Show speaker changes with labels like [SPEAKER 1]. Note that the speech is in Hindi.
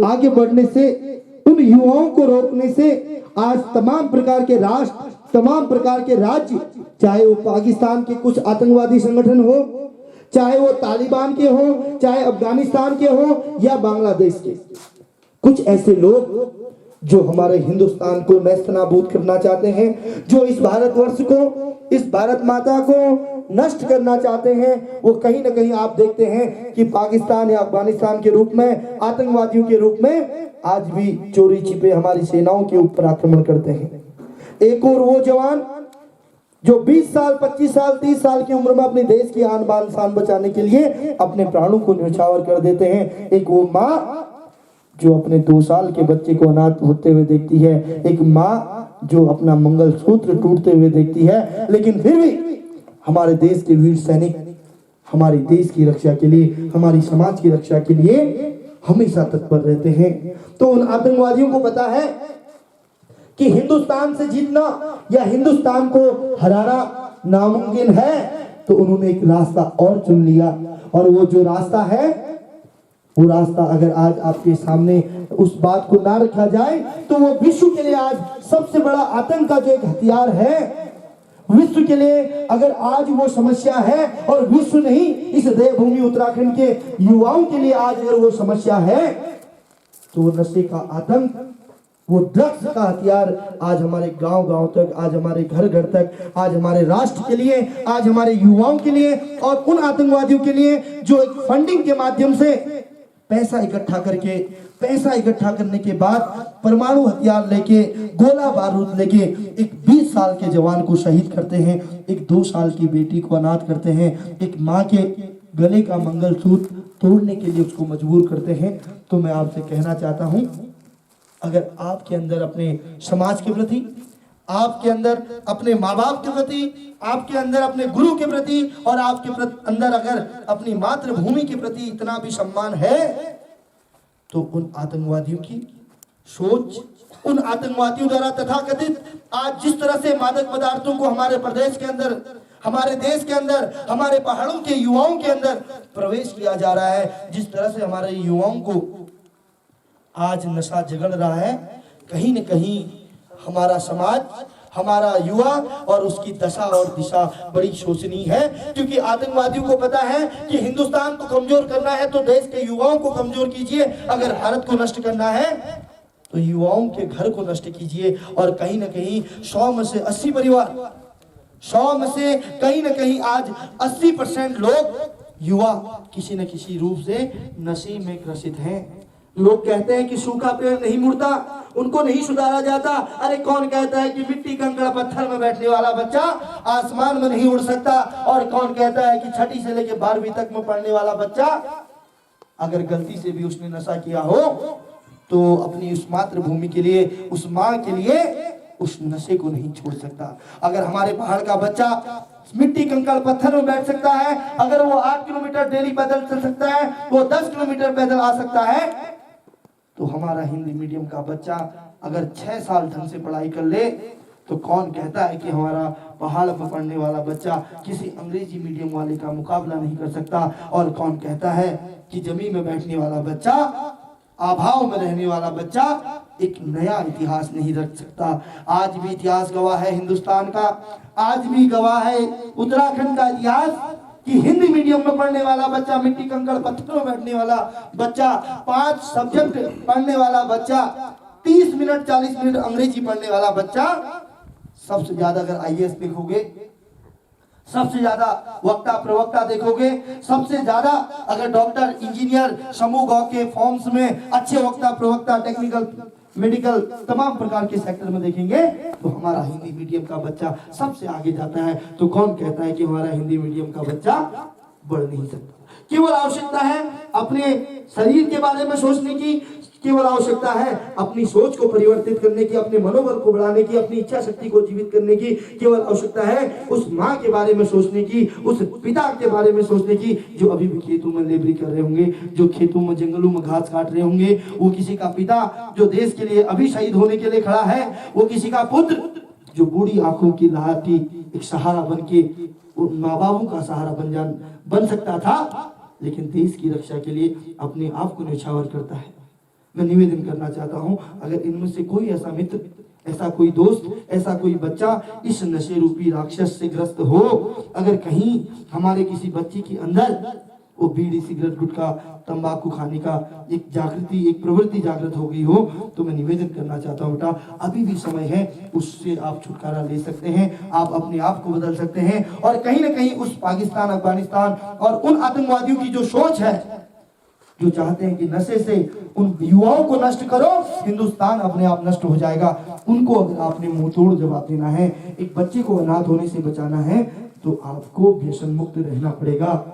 [SPEAKER 1] आगे बढ़ने से, उन युवाओं को रोकने से आज तमाम प्रकार के राष्ट्र, तमाम प्रकार के राज्य, चाहे वो पाकिस्तान के कुछ आतंकवादी संगठन हो, चाहे वो तालिबान के हो, चाहे अफगानिस्तान के हो या बांग्लादेश के, कुछ ऐसे लोग जो हमारे हिंदुस्तान को नेस्तनाबूद करना चाहते हैं, जो इस भारतवर्ष को, इस भारत माता को नष्ट करना चाहते हैं, वो कहीं ना कहीं आप देखते हैं कि पाकिस्तान या अफगानिस्तान के रूप में, आतंकवादियों के रूप में आज भी चोरी छिपे हमारी सेनाओं के ऊपर आक्रमण करते हैं। एक और वो जवान जो 20 साल, 25 साल, 30 साल की उम्र में अपने देश की आन बान शान बचाने के लिए अपने प्राणों को न्यौछावर कर देते हैं। एक वो माँ जो अपने 2 साल के बच्चे को अनाथ होते हुए देखती है, एक माँ जो अपना मंगलसूत्र टूटते हुए देखती है, लेकिन फिर भी हमारे देश के वीर सैनिक हमारे देश की रक्षा के लिए, हमारी समाज की रक्षा के लिए हमेशा तत्पर रहते हैं। तो उन आतंकवादियों को पता है कि हिंदुस्तान से जीतना या हिंदुस्तान को हराना नामुमकिन है, तो उन्होंने एक रास्ता और चुन लिया, और वो जो रास्ता है, वो रास्ता अगर आज आपके सामने उस बात को ना रखा जाए तो वो विश्व के लिए आज सबसे बड़ा आतंक का जो एक हथियार है, विश्व के लिए अगर आज वो समस्या है, और विश्व नहीं, इस देवभूमि उत्तराखंड के युवाओं के लिए आज अगर वो समस्या है, तो वो नशे का आतंक, वो ड्रग्स का हथियार आज हमारे गांव-गांव तक, आज हमारे घर-घर तक, आज हमारे राष्ट्र के लिए, आज हमारे युवाओं के लिए, और उन आतंकवादियों के लिए जो एक फंडिंग के माध्यम से पैसा इकट्ठा करने के बाद परमाणु हथियार लेके, गोला बारूद लेके एक 20 साल के जवान को शहीद करते हैं, एक 2 साल की बेटी को अनाथ करते हैं, एक माँ के गले का मंगलसूत्र तोड़ने के लिए उसको मजबूर करते हैं। तो मैं आपसे कहना चाहता हूं, अगर आपके अंदर अपने समाज के प्रति, आपके अंदर अपने माँ बाप के प्रति, आपके अंदर अपने गुरु के प्रति, और आपके अंदर अगर अपनी मातृभूमि के प्रति इतना भी सम्मान है, तो उन आतंकवादियों की सोच, उन आतंकवादियों द्वारा तथाकथित आज जिस तरह से मादक पदार्थों को हमारे प्रदेश के अंदर, हमारे देश के अंदर, हमारे पहाड़ों के युवाओं के अंदर प्रवेश किया जा रहा है, जिस तरह से हमारे युवाओं को आज नशा जगड़ रहा है, कहीं न कहीं हमारा समाज, हमारा युवा और उसकी दशा और दिशा बड़ी शोचनीय है। क्योंकि आतंकवादियों को पता है कि हिंदुस्तान को कमजोर करना है तो देश के युवाओं को कमजोर कीजिए, अगर भारत को नष्ट करना है तो युवाओं के घर को नष्ट कीजिए। और कहीं ना कहीं 100 में से 80 परिवार, 100 में से कहीं ना कहीं आज 80% लोग युवा किसी न किसी रूप से नशे में ग्रसित हैं। लोग कहते हैं कि सूखा पेड़ नहीं मुड़ता, उनको नहीं सुधारा जाता। अरे कौन कहता है कि मिट्टी कंकड़ पत्थर में बैठने वाला बच्चा आसमान में नहीं उड़ सकता, और कौन कहता है कि 6ठी से लेकर 12वीं तक में पढ़ने वाला बच्चा अगर गलती से भी उसने नशा किया हो तो अपनी उस मातृभूमि के लिए, उस माँ के लिए उस नशे को नहीं छोड़ सकता। अगर हमारे पहाड़ का बच्चा मिट्टी कंकड़ पत्थर में बैठ सकता है, अगर वो 8 किलोमीटर डेली पैदल चल सकता है, वो 10 किलोमीटर पैदल आ सकता है, तो हमारा हिंदी मीडियम का बच्चा अगर 6 साल ढंग से पढ़ाई कर ले तो कौन कहता है कि हमारा पहाड़ पर पढ़ने वाला बच्चा किसी अंग्रेजी मीडियम वाले का मुकाबला नहीं कर सकता। और कौन कहता है कि जमीन में बैठने वाला बच्चा, अभाव में रहने वाला बच्चा एक नया इतिहास नहीं रख सकता। आज भी इतिहास गवाह है हिंदुस्तान का, आज भी गवाह है उत्तराखंड का इतिहास कि हिंदी मीडियम में पढ़ने वाला बच्चा, मिट्टी कंकड़ पत्थर में बैठने वाला बच्चा, 5 सब्जेक्ट पढ़ने वाला बच्चा, 30 मिनट 40 मिनट अंग्रेजी पढ़ने वाला बच्चा, सबसे ज्यादा अगर आईएएस देखोगे, सबसे ज्यादा वक्ता प्रवक्ता देखोगे, सबसे ज्यादा अगर डॉक्टर इंजीनियर समूह गांव के फॉर्म्स में अच्छे वक्ता प्रवक्ता, टेक्निकल मेडिकल तमाम प्रकार के सेक्टर में देखेंगे तो हमारा हिंदी मीडियम का बच्चा सबसे आगे जाता है। तो कौन कहता है कि हमारा हिंदी मीडियम का बच्चा बढ़ नहीं सकता। केवल आवश्यकता है अपने शरीर के बारे में सोचने की, केवल आवश्यकता है अपनी सोच को परिवर्तित करने की, अपने मनोबल को बढ़ाने की, अपनी इच्छा शक्ति को जीवित करने की। केवल आवश्यकता है उस माँ के बारे में सोचने की, उस पिता के बारे में सोचने की जो अभी भी खेतों में लेबरी कर रहे होंगे, जो खेतों में जंगलों में घास काट रहे होंगे। वो किसी का पिता जो देश के लिए अभी शहीद होने के लिए खड़ा है, वो किसी का पुत्र जो बूढ़ी आंखों की लहाटी एक सहारा बन के माँ बापों का सहारा बन सकता था, लेकिन देश की रक्षा के लिए अपने आप को न्यौछावर करता है। मैं निवेदन करना चाहता हूं, अगर इनमें से कोई ऐसा मित्र, ऐसा कोई दोस्त, ऐसा कोई बच्चा इस नशे रूपी राक्षस से ग्रस्त हो, अगर कहीं हमारे किसी बच्चे के अंदर वो बीड़ी सिगरेट गुटखा तंबाकू खाने का एक जागृति, एक प्रवृत्ति जागृत हो गई हो, तो मैं निवेदन करना चाहता हूँ बेटा, अभी भी समय है, उससे आप छुटकारा ले सकते हैं, आप अपने आप को बदल सकते हैं। और कहीं ना कहीं उस पाकिस्तान, अफगानिस्तान और उन आतंकवादियों की जो सोच है, जो चाहते हैं कि नशे से उन युवाओं को नष्ट करो, हिंदुस्तान अपने आप नष्ट हो जाएगा, उनको अगर आपने मुंह तोड़ जवाब देना है, एक बच्चे को अनाथ होने से बचाना है, तो आपको व्यसन मुक्त रहना पड़ेगा।